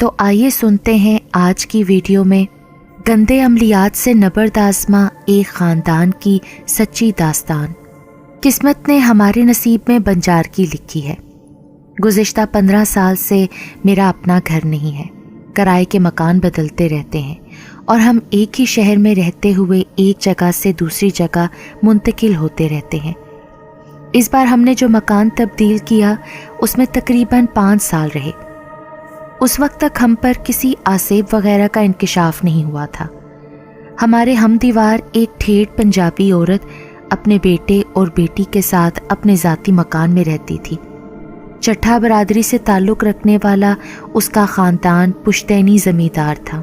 تو آئیے سنتے ہیں آج کی ویڈیو میں گندے عملیات سے نبردآزما ایک خاندان کی سچی داستان۔ قسمت نے ہمارے نصیب میں بنجار کی لکھی ہے۔ گزشتہ 15 سال سے میرا اپنا گھر نہیں ہے، کرائے کے مکان بدلتے رہتے ہیں اور ہم ایک ہی شہر میں رہتے ہوئے ایک جگہ سے دوسری جگہ منتقل ہوتے رہتے ہیں۔ اس بار ہم نے جو مکان تبدیل کیا اس میں تقریباً 5 سال رہے۔ اس وقت تک ہم پر کسی آسیب وغیرہ کا انکشاف نہیں ہوا تھا۔ ہمارے ہم دیوار ایک ٹھیٹھ پنجابی عورت اپنے بیٹے اور بیٹی کے ساتھ اپنے ذاتی مکان میں رہتی تھی۔ چٹھا برادری سے تعلق رکھنے والا اس کا خاندان پشتینی زمیندار تھا۔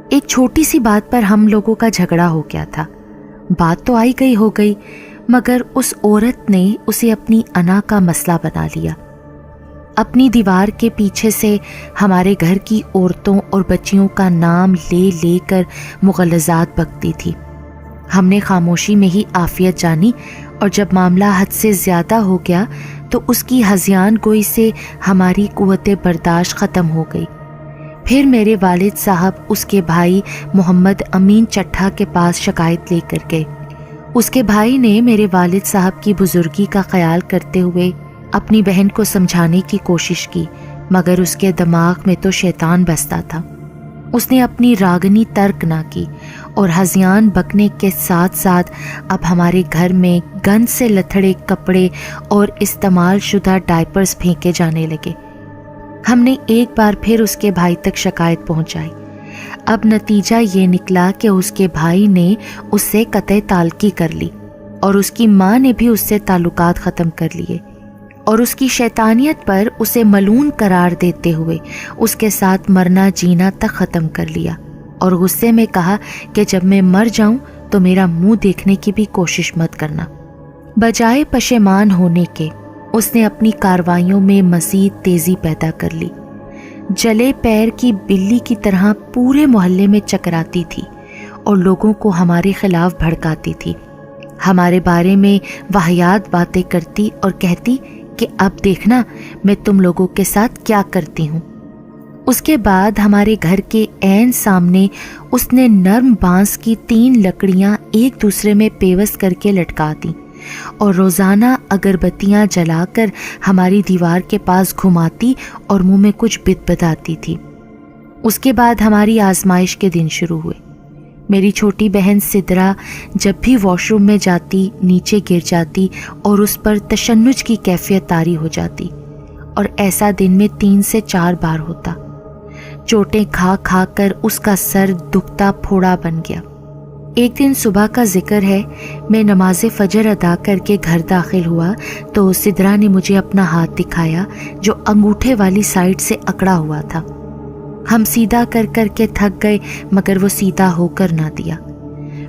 ایک چھوٹی سی بات پر ہم لوگوں کا جھگڑا ہو گیا تھا۔ بات تو آئی گئی ہو گئی، مگر اس عورت نے اسے اپنی انا کا مسئلہ بنا لیا۔ اپنی دیوار کے پیچھے سے ہمارے گھر کی عورتوں اور بچیوں کا نام لے لے کر مغلظات بکتی تھی۔ ہم نے خاموشی میں ہی عافیت جانی، اور جب معاملہ حد سے زیادہ ہو گیا تو اس کی ہذیان گوئی سے ہماری قوت برداشت ختم ہو گئی۔ پھر میرے والد صاحب اس کے بھائی محمد امین چٹھا کے پاس شکایت لے کر گئے۔ اس کے بھائی نے میرے والد صاحب کی بزرگی کا خیال کرتے ہوئے اپنی بہن کو سمجھانے کی کوشش کی، مگر اس کے دماغ میں تو شیطان بستا تھا۔ اس نے اپنی راگنی ترک نہ کی اور ہذیان بکنے کے ساتھ ساتھ اب ہمارے گھر میں گند سے لتھڑے کپڑے اور استعمال شدہ ڈائپرز پھینکے جانے لگے۔ ہم نے ایک بار پھر اس کے بھائی تک شکایت پہنچائی۔ اب نتیجہ یہ نکلا کہ اس کے بھائی نے اس سے قطع تعلقی کر لی اور اس کی ماں نے بھی اس سے تعلقات ختم کر لیے، اور اس کی شیطانیت پر اسے ملعون قرار دیتے ہوئے اس کے ساتھ مرنا جینا تک ختم کر لیا، اور غصے میں کہا کہ جب میں مر جاؤں تو میرا منہ دیکھنے کی بھی کوشش مت کرنا۔ بجائے پشیمان ہونے کے اس نے اپنی کارروائیوں میں مزید تیزی پیدا کر لی۔ جلے پیر کی بلی کی طرح پورے محلے میں چکراتی تھی اور لوگوں کو ہمارے خلاف بھڑکاتی تھی۔ ہمارے بارے میں واہیات باتیں کرتی اور کہتی کہ اب دیکھنا میں تم لوگوں کے ساتھ کیا کرتی ہوں۔ اس کے بعد ہمارے گھر کے عین سامنے اس نے نرم بانس کی 3 لکڑیاں ایک دوسرے میں پیوست کر کے لٹکا دیں اور روزانہ اگربتیاں جلا کر ہماری دیوار کے پاس گھماتی اور منہ میں کچھ بتاتی تھی۔ اس کے بعد ہماری آزمائش کے دن شروع ہوئے۔ میری چھوٹی بہن سدرا جب بھی واش روم میں جاتی نیچے گر جاتی اور اس پر تشنج کی کیفیت طاری ہو جاتی، اور ایسا دن میں 3 سے 4 بار ہوتا۔ چوٹیں کھا کھا کر اس کا سر دکھتا پھوڑا بن گیا۔ ایک دن صبح کا ذکر ہے، میں نماز فجر ادا کر کے گھر داخل ہوا تو سدرا نے مجھے اپنا ہاتھ دکھایا جو انگوٹھے والی سائڈ سے اکڑا ہوا تھا۔ ہم سیدھا کر کر کے تھک گئے، مگر وہ سیدھا ہو کر نہ دیا۔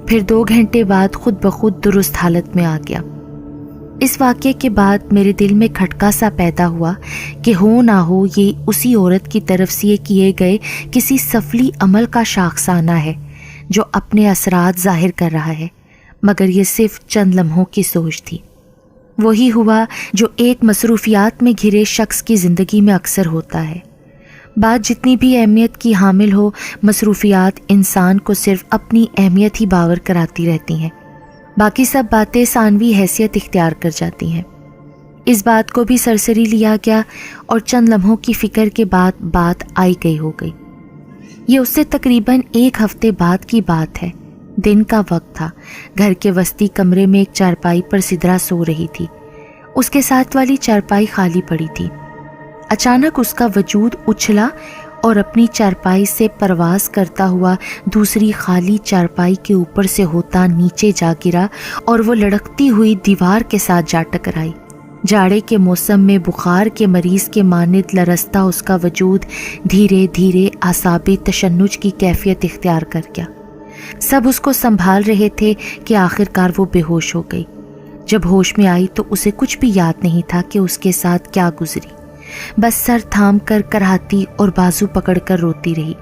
پھر 2 گھنٹے بعد خود بخود درست حالت میں آ گیا۔ اس واقعے کے بعد میرے دل میں کھٹکا سا پیدا ہوا کہ ہو نہ ہو یہ اسی عورت کی طرف سے کیے گئے کسی سفلی عمل کا شاخسانہ ہے جو اپنے اثرات ظاہر کر رہا ہے، مگر یہ صرف چند لمحوں کی سوچ تھی۔ وہی ہوا جو ایک مصروفیات میں گھرے شخص کی زندگی میں اکثر ہوتا ہے۔ بات جتنی بھی اہمیت کی حامل ہو، مصروفیات انسان کو صرف اپنی اہمیت ہی باور کراتی رہتی ہیں، باقی سب باتیں ثانوی حیثیت اختیار کر جاتی ہیں۔ اس بات کو بھی سرسری لیا گیا اور چند لمحوں کی فکر کے بعد بات آئی گئی ہو گئی۔ یہ اس سے تقریباً 1 ہفتے بعد کی بات ہے۔ دن کا وقت تھا۔ گھر کے وسطی کمرے میں ایک چارپائی پر سدرا سو رہی تھی۔ اس کے ساتھ والی چارپائی خالی پڑی تھی۔ اچانک اس کا وجود اچھلا اور اپنی چارپائی سے پرواز کرتا ہوا دوسری خالی چارپائی کے اوپر سے ہوتا نیچے جا گرا اور وہ لڑکتی ہوئی دیوار کے ساتھ جا ٹکرائی۔ جاڑے کے موسم میں بخار کے مریض کے مانند لرزتا اس کا وجود دھیرے دھیرے اعصابی تشنج کی کیفیت اختیار کر گیا۔ سب اس کو سنبھال رہے تھے کہ آخرکار وہ بے ہوش ہو گئی۔ جب ہوش میں آئی تو اسے کچھ بھی یاد نہیں تھا کہ اس کے ساتھ کیا گزری، بس سر تھام کر کراہتی اور بازو پکڑ کر روتی رہی۔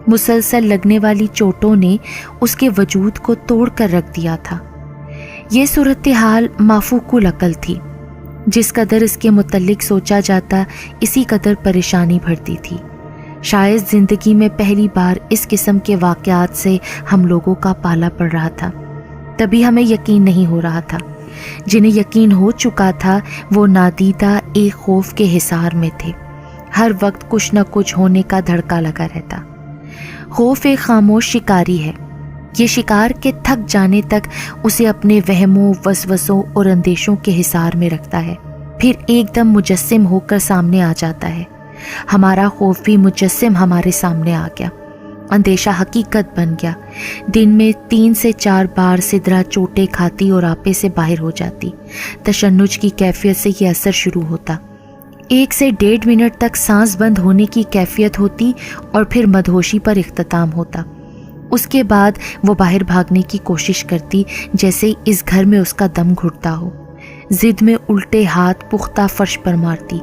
مسلسل لگنے والی چوٹوں نے اس کے وجود کو توڑ کر رکھ دیا تھا۔ یہ صورتحال مافوق العقل تھی۔ جس قدر اس کے متعلق سوچا جاتا اسی قدر پریشانی بڑھتی تھی۔ شاید زندگی میں پہلی بار اس قسم کے واقعات سے ہم لوگوں کا پالا پڑ رہا تھا، تبھی ہمیں یقین نہیں ہو رہا تھا۔ جنہیں یقین ہو چکا تھا وہ نادیدہ ایک خوف کے حصار میں تھے، ہر وقت کچھ نہ کچھ ہونے کا دھڑکا لگا رہتا۔ خوف ایک خاموش شکاری ہے، یہ شکار کے تھک جانے تک اسے اپنے وہموں، وسوسوں اور اندیشوں کے حصار میں رکھتا ہے، پھر ایک دم مجسم ہو کر سامنے آ جاتا ہے۔ ہمارا خوف بھی مجسم ہمارے سامنے آ گیا، اندیشہ حقیقت بن گیا۔ دن میں 3 سے 4 بار سدرا چوٹیں کھاتی اور آپے سے باہر ہو جاتی۔ تشنج کی کیفیت سے یہ اثر شروع ہوتا، 1 سے 1.5 منٹ تک سانس بند ہونے کی کیفیت ہوتی اور پھر مدہوشی پر اختتام ہوتا۔ اس کے بعد وہ باہر بھاگنے کی کوشش کرتی، جیسے اس گھر میں اس کا دم گھٹتا ہو۔ ضد میں الٹے ہاتھ پختہ فرش پر مارتی،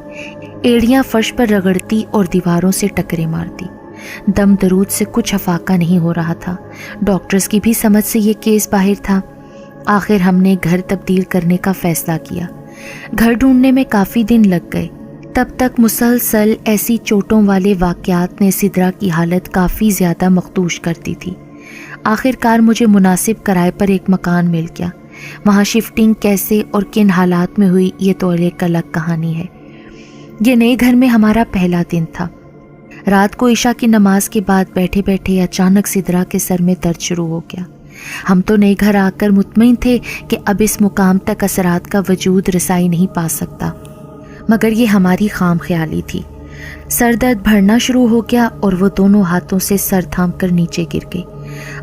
ایڑیاں فرش پر رگڑتی اور دیواروں سے ٹکرے مارتی۔ دم درود سے کچھ افاقہ نہیں ہو رہا تھا، ڈاکٹرز کی بھی سمجھ سے یہ کیس باہر تھا۔ آخر ہم نے گھر تبدیل کرنے کا فیصلہ کیا۔ گھر ڈھونڈنے میں کافی دن لگ گئے، تب تک مسلسل ایسی چوٹوں والے واقعات نے سدرا کی حالت کافی زیادہ مخدوش کرتی تھی۔ آخر کار مجھے مناسب کرائے پر ایک مکان مل گیا۔ وہاں شفٹنگ کیسے اور کن حالات میں ہوئی یہ تو ایک الگ کہانی ہے۔ یہ نئے گھر میں ہمارا پہلا دن تھا۔ رات کو عشاء کی نماز کے بعد بیٹھے بیٹھے اچانک سدرا کے سر میں درد شروع ہو گیا۔ ہم تو نئے گھر آ کر مطمئن تھے کہ اب اس مقام تک اثرات کا وجود رسائی نہیں پا سکتا، مگر یہ ہماری خام خیالی تھی۔ سر درد بڑھنا شروع ہو گیا اور وہ دونوں ہاتھوں سے سر تھام کر نیچے گر گئی۔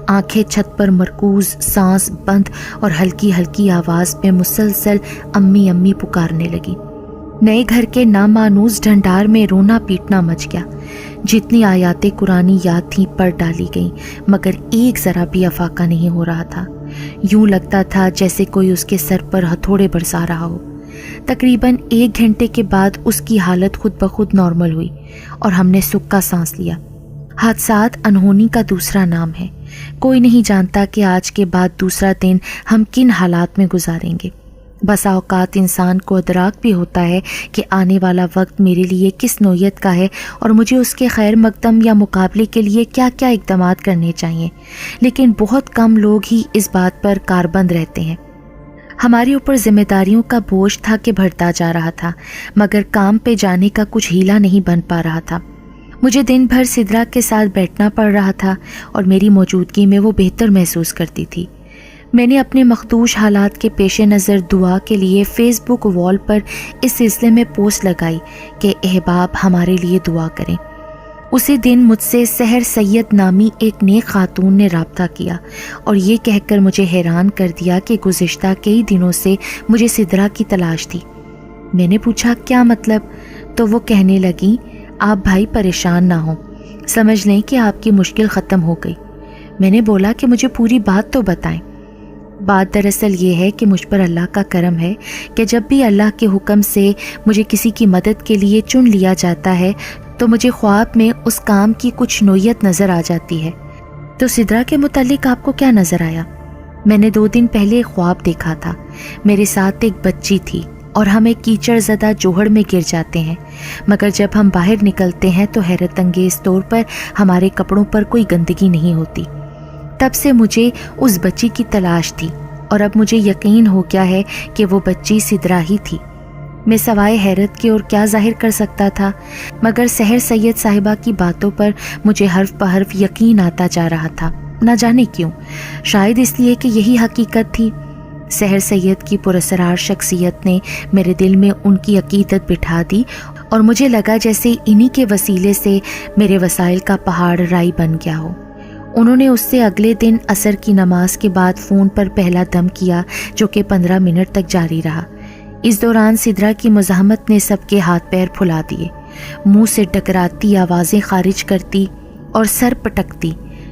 آنکھیں چھت پر مرکوز، سانس بند اور ہلکی ہلکی آواز میں مسلسل امی امی پکارنے لگی۔ نئے گھر کے نامانوس ڈھنڈار میں رونا پیٹنا مچ گیا۔ جتنی آیات قرآنی یاد تھیں پڑھ ڈالی گئیں، مگر ایک ذرا بھی افاقہ نہیں ہو رہا تھا۔ یوں لگتا تھا جیسے کوئی اس کے سر پر ہتھوڑے برسا رہا ہو۔ تقریباً 1 گھنٹے کے بعد اس کی حالت خود بخود نارمل ہوئی اور ہم نے سکھ کا سانس لیا۔ حادثات انہونی کا دوسرا نام ہے۔ کوئی نہیں جانتا کہ آج کے بعد دوسرا دن ہم کن حالات میں گزاریں گے۔ بسا اوقات انسان کو ادراک بھی ہوتا ہے کہ آنے والا وقت میرے لیے کس نوعیت کا ہے اور مجھے اس کے خیر مقدم یا مقابلے کے لیے کیا کیا اقدامات کرنے چاہیے، لیکن بہت کم لوگ ہی اس بات پر کاربند رہتے ہیں۔ ہمارے اوپر ذمہ داریوں کا بوجھ تھا کہ بڑھتا جا رہا تھا، مگر کام پہ جانے کا کچھ ہیلا نہیں بن پا رہا تھا۔ مجھے دن بھر سدرا کے ساتھ بیٹھنا پڑ رہا تھا اور میری موجودگی میں وہ بہتر محسوس کرتی تھی۔ میں نے اپنے مخدوش حالات کے پیش نظر دعا کے لیے فیس بک وال پر اس سلسلے میں پوسٹ لگائی کہ احباب ہمارے لیے دعا کریں۔ اسی دن مجھ سے سحر سید نامی ایک نیک خاتون نے رابطہ کیا اور یہ کہہ کر مجھے حیران کر دیا کہ گزشتہ کئی دنوں سے مجھے سدرا کی تلاش تھی۔ میں نے پوچھا کیا مطلب؟ تو وہ کہنے لگی آپ بھائی پریشان نہ ہوں، سمجھ لیں کہ آپ کی مشکل ختم ہو گئی۔ میں نے بولا کہ مجھے پوری بات تو بتائیں۔ بات دراصل یہ ہے کہ مجھ پر اللہ کا کرم ہے کہ جب بھی اللہ کے حکم سے مجھے کسی کی مدد کے لیے چن لیا جاتا ہے تو مجھے خواب میں اس کام کی کچھ نوعیت نظر آ جاتی ہے۔ تو سدرا کے متعلق آپ کو کیا نظر آیا؟ میں نے 2 دن پہلے خواب دیکھا تھا، میرے ساتھ ایک بچی تھی اور ہم ایک کیچڑ زدہ جوہڑ میں گر جاتے ہیں، مگر جب ہم باہر نکلتے ہیں تو حیرت انگیز طور پر ہمارے کپڑوں پر کوئی گندگی نہیں ہوتی۔ تب سے مجھے اس بچی کی تلاش تھی اور اب مجھے یقین ہو گیا ہے کہ وہ بچی سدرا ہی تھی۔ میں سوائے حیرت کے اور کیا ظاہر کر سکتا تھا، مگر سحر سید صاحبہ کی باتوں پر مجھے حرف بحرف یقین آتا جا رہا تھا، نہ جانے کیوں، شاید اس لیے کہ یہی حقیقت تھی۔ سحر سید کی پراسرار شخصیت نے میرے دل میں ان کی عقیدت بٹھا دی اور مجھے لگا جیسے انہی کے وسیلے سے میرے وسائل کا پہاڑ رائی بن گیا ہو۔ انہوں نے اس سے اگلے دن عصر کی نماز کے بعد فون پر پہلا دم کیا، جو کہ 15 منٹ تک جاری رہا۔ اس دوران سدرا کی مزاحمت نے سب کے ہاتھ پیر پھلا دیے، منہ سے ڈکراتی آوازیں خارج کرتی اور سر پٹکتی،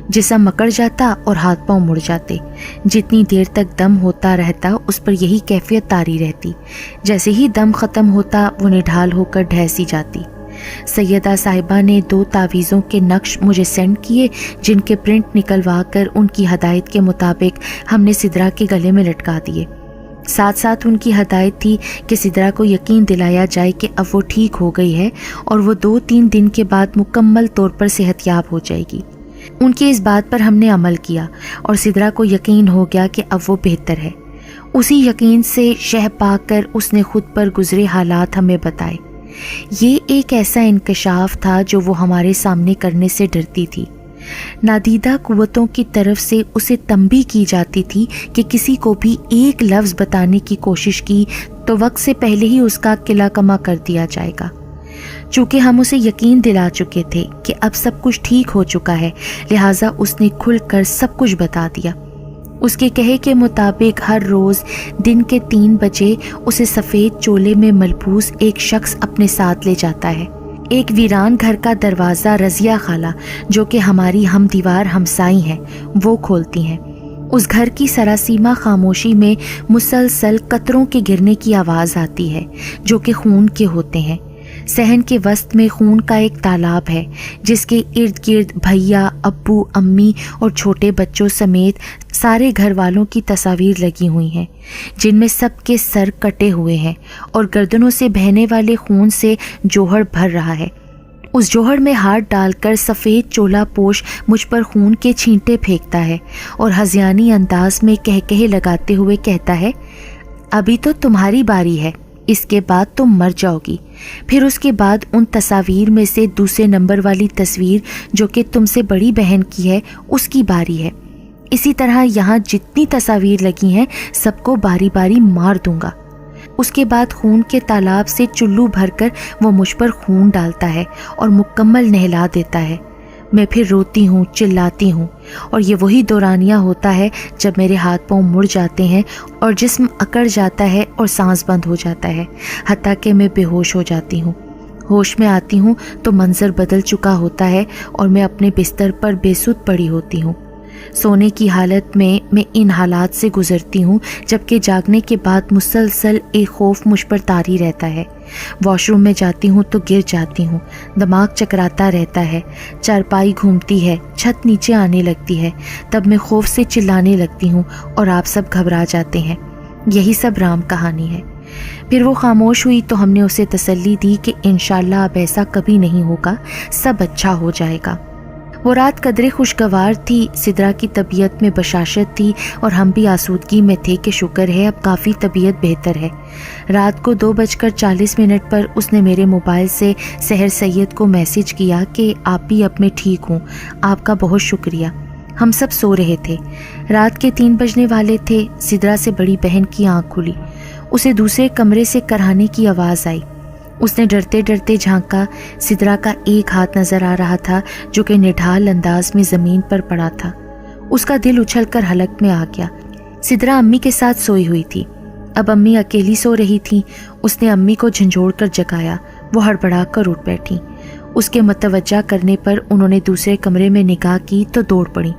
جسم مکڑ جاتا اور ہاتھ پاؤں مڑ جاتے۔ جتنی دیر تک دم ہوتا رہتا اس پر یہی کیفیت طاری رہتی، جیسے ہی دم ختم ہوتا وہ نڈھال ہو کر ڈھیسی جاتی۔ سیدہ صاحبہ نے 2 تعویذوں کے نقش مجھے سینڈ کیے، جن کے پرنٹ نکلوا کر ان کی ہدایت کے مطابق ہم نے سدرا کے گلے میں لٹکا دیے۔ ساتھ ساتھ ان کی ہدایت تھی کہ سدرا کو یقین دلایا جائے کہ اب وہ ٹھیک ہو گئی ہے اور وہ 2-3 دن کے بعد مکمل طور پر صحت یاب ہو جائے گی۔ ان کی اس بات پر ہم نے عمل کیا اور سدرا کو یقین ہو گیا کہ اب وہ بہتر ہے۔ اسی یقین سے شہ پا کر اس نے خود پر گزرے حالات ہمیں بتائے۔ یہ ایک ایسا انکشاف تھا جو وہ ہمارے سامنے کرنے سے ڈرتی تھی۔ نادیدہ قوتوں کی طرف سے اسے تنبیہ کی جاتی تھی کہ کسی کو بھی ایک لفظ بتانے کی کوشش کی تو وقت سے پہلے ہی اس کا قلع کما کر دیا جائے گا۔ چونکہ ہم اسے یقین دلا چکے تھے کہ اب سب کچھ ٹھیک ہو چکا ہے، لہٰذا اس نے کھل کر سب کچھ بتا دیا۔ اس کے کہے کے مطابق ہر روز دن کے 3 بجے اسے سفید چولے میں ملبوس ایک شخص اپنے ساتھ لے جاتا ہے۔ ایک ویران گھر کا دروازہ رضیہ خالہ، جو کہ ہماری ہم دیوار ہمسائی ہیں، وہ کھولتی ہیں۔ اس گھر کی سراسیمہ خاموشی میں مسلسل قطروں کے گرنے کی آواز آتی ہے جو کہ خون کے ہوتے ہیں۔ صحن کے وسط میں خون کا ایک تالاب ہے جس کے ارد گرد بھیا، ابو، امی اور چھوٹے بچوں سمیت سارے گھر والوں کی تصاویر لگی ہوئی ہیں، جن میں سب کے سر کٹے ہوئے ہیں اور گردنوں سے بہنے والے خون سے جوہر بھر رہا ہے۔ اس جوہر میں ہاتھ ڈال کر سفید چولا پوش مجھ پر خون کے چھینٹے پھینکتا ہے اور ہذیانی انداز میں کہکہے لگاتے ہوئے کہتا ہے، ابھی تو تمہاری باری ہے، اس کے بعد تم مر جاؤ گی۔ پھر اس کے بعد ان تصاویر میں سے دوسرے نمبر والی تصویر جو کہ تم سے بڑی بہن کی ہے، اس کی باری ہے۔ اسی طرح یہاں جتنی تصاویر لگی ہیں سب کو باری باری مار دوں گا۔ اس کے بعد خون کے تالاب سے چلو بھر کر وہ مجھ پر خون ڈالتا ہے اور مکمل نہلا دیتا ہے۔ میں پھر روتی ہوں، چلاتی ہوں، اور یہ وہی دورانیہ ہوتا ہے جب میرے ہاتھ پاؤں مڑ جاتے ہیں اور جسم اکڑ جاتا ہے اور سانس بند ہو جاتا ہے، حتیٰ کہ میں بے ہوش ہو جاتی ہوں۔ ہوش میں آتی ہوں تو منظر بدل چکا ہوتا ہے اور میں اپنے بستر پر بے سود پڑی ہوتی ہوں۔ سونے کی حالت میں ان حالات سے گزرتی ہوں، جبکہ جاگنے کے بعد مسلسل ایک خوف مجھ پر طاری رہتا ہے۔ واش روم میں جاتی ہوں تو گر جاتی ہوں، دماغ چکراتا رہتا ہے، چارپائی گھومتی ہے، چھت نیچے آنے لگتی ہے، تب میں خوف سے چلانے لگتی ہوں اور آپ سب گھبرا جاتے ہیں۔ یہی سب رام کہانی ہے۔ پھر وہ خاموش ہوئی تو ہم نے اسے تسلی دی کہ انشاءاللہ اب ایسا کبھی نہیں ہوگا، سب اچھا ہو جائے گا۔ وہ رات قدرے خوشگوار تھی، سدرا کی طبیعت میں بشاشت تھی اور ہم بھی آسودگی میں تھے کہ شکر ہے اب کافی طبیعت بہتر ہے۔ رات کو 2:40 پر اس نے میرے موبائل سے سحر سید کو میسج کیا کہ آپ بھی اب میں ٹھیک ہوں، آپ کا بہت شکریہ۔ ہم سب سو رہے تھے، رات کے 3 بجنے والے تھے۔ سدرا سے بڑی بہن کی آنکھ کھلی، اسے دوسرے کمرے سے کرہانے کی آواز آئی۔ اس نے ڈرتے ڈرتے جھانکا، سدرا کا ایک ہاتھ نظر آ رہا تھا جو کہ نڈھال انداز میں زمین پر پڑا تھا۔ اس کا دل اچھل کر حلق میں آ گیا۔ سدرا امی کے ساتھ سوئی ہوئی تھی، اب امی اکیلی سو رہی تھی۔ اس نے امی کو جھنجھوڑ کر جگایا، وہ ہڑبڑا کر اٹھ بیٹھی۔ اس کے متوجہ کرنے پر انہوں نے دوسرے کمرے میں نگاہ کی تو دوڑ پڑی۔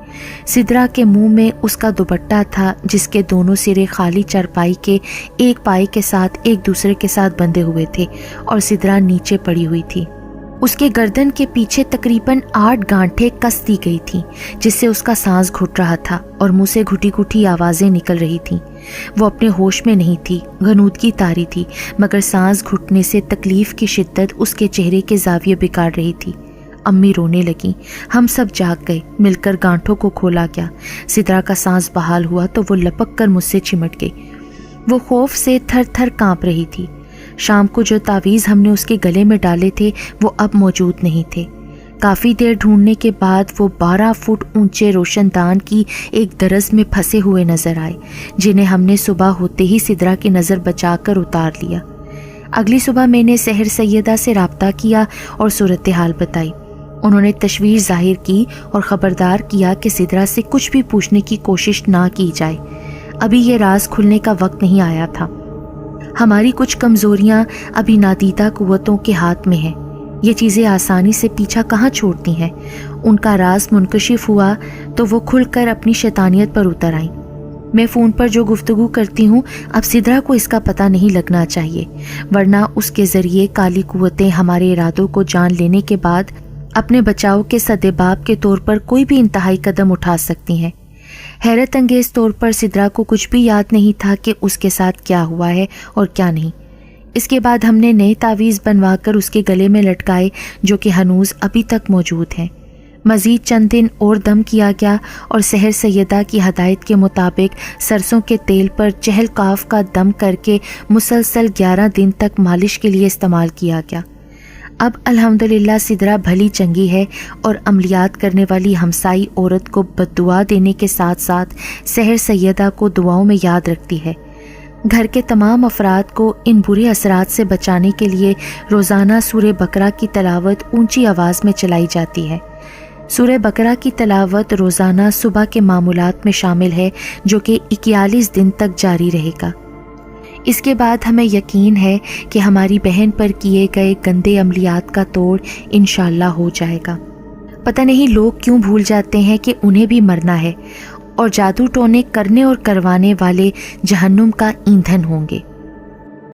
سدرا کے منہ میں اس کا دوپٹہ تھا جس کے دونوں سرے خالی چارپائی کے ایک پائی کے ساتھ ایک دوسرے کے ساتھ بندھے ہوئے تھے اور سدرا نیچے پڑی ہوئی تھی۔ اس کے گردن کے پیچھے تقریباً 8 گانٹھیں کس دی گئی تھیں جس سے اس کا سانس گھٹ رہا تھا اور منہ سے گھٹی گھٹی آوازیں نکل رہی تھیں۔ وہ اپنے ہوش میں نہیں تھی، غنودگی طاری تھی، مگر سانس گھٹنے سے تکلیف کی شدت اس کے چہرے کے زاویے بگاڑ رہی تھی۔ امی رونے لگیں، ہم سب جاگ گئے، مل کر گانٹھوں کو کھولا گیا۔ سدرا کا سانس بحال ہوا تو وہ لپک کر مجھ سے چمٹ گئی۔ وہ خوف سے تھر تھر کانپ رہی تھی۔ شام کو جو تعویذ ہم نے اس کے گلے میں ڈالے تھے وہ اب موجود نہیں تھے۔ کافی دیر ڈھونڈنے کے بعد وہ 12 فٹ اونچے روشن دان کی ایک درز میں پھنسے ہوئے نظر آئے، جنہیں ہم نے صبح ہوتے ہی سدرا کی نظر بچا کر اتار لیا۔ اگلی صبح میں نے سحر سیدہ سے رابطہ کیا اور صورتحال بتائی۔ انہوں نے تشویش ظاہر کی اور خبردار کیا کہ سدرا سے کچھ بھی پوچھنے کی کوشش نہ کی جائے، ابھی یہ راز کھلنے کا وقت نہیں آیا تھا۔ ہماری کچھ کمزوریاں ابھی نادیدہ قوتوں کے ہاتھ میں ہیں، یہ چیزیں آسانی سے پیچھا کہاں چھوڑتی ہیں۔ ان کا راز منکشف ہوا تو وہ کھل کر اپنی شیطانیت پر اتر آئیں۔ میں فون پر جو گفتگو کرتی ہوں اب سدرا کو اس کا پتہ نہیں لگنا چاہیے، ورنہ اس کے ذریعے کالی قوتیں ہمارے ارادوں کو جان لینے کے بعد اپنے بچاؤ کے سدباب کے طور پر کوئی بھی انتہائی قدم اٹھا سکتی ہیں۔ حیرت انگیز طور پر سدرا کو کچھ بھی یاد نہیں تھا کہ اس کے ساتھ کیا ہوا ہے اور کیا نہیں۔ اس کے بعد ہم نے نئے تعویذ بنوا کر اس کے گلے میں لٹکائے جو کہ ہنوز ابھی تک موجود ہیں۔ مزید چند دن اور دم کیا گیا اور سحر سیدہ کی ہدایت کے مطابق سرسوں کے تیل پر چہل کاف کا دم کر کے مسلسل 11 دن تک مالش کے لیے استعمال کیا گیا۔ اب الحمدللہ سدرا بھلی چنگی ہے اور عملیات کرنے والی ہمسائی عورت کو بددعا دینے کے ساتھ ساتھ سحر سیدہ کو دعاؤں میں یاد رکھتی ہے۔ گھر کے تمام افراد کو ان برے اثرات سے بچانے کے لیے روزانہ سورہ بقرہ کی تلاوت اونچی آواز میں چلائی جاتی ہے۔ سورہ بقرہ کی تلاوت روزانہ صبح کے معمولات میں شامل ہے جو کہ 41 دن تک جاری رہے گا۔ اس کے بعد ہمیں یقین ہے کہ ہماری بہن پر کیے گئے گندے عملیات کا توڑ انشاءاللہ ہو جائے گا۔ پتہ نہیں لوگ کیوں بھول جاتے ہیں کہ انہیں بھی مرنا ہے اور جادو ٹونے کرنے اور کروانے والے جہنم کا ایندھن ہوں گے۔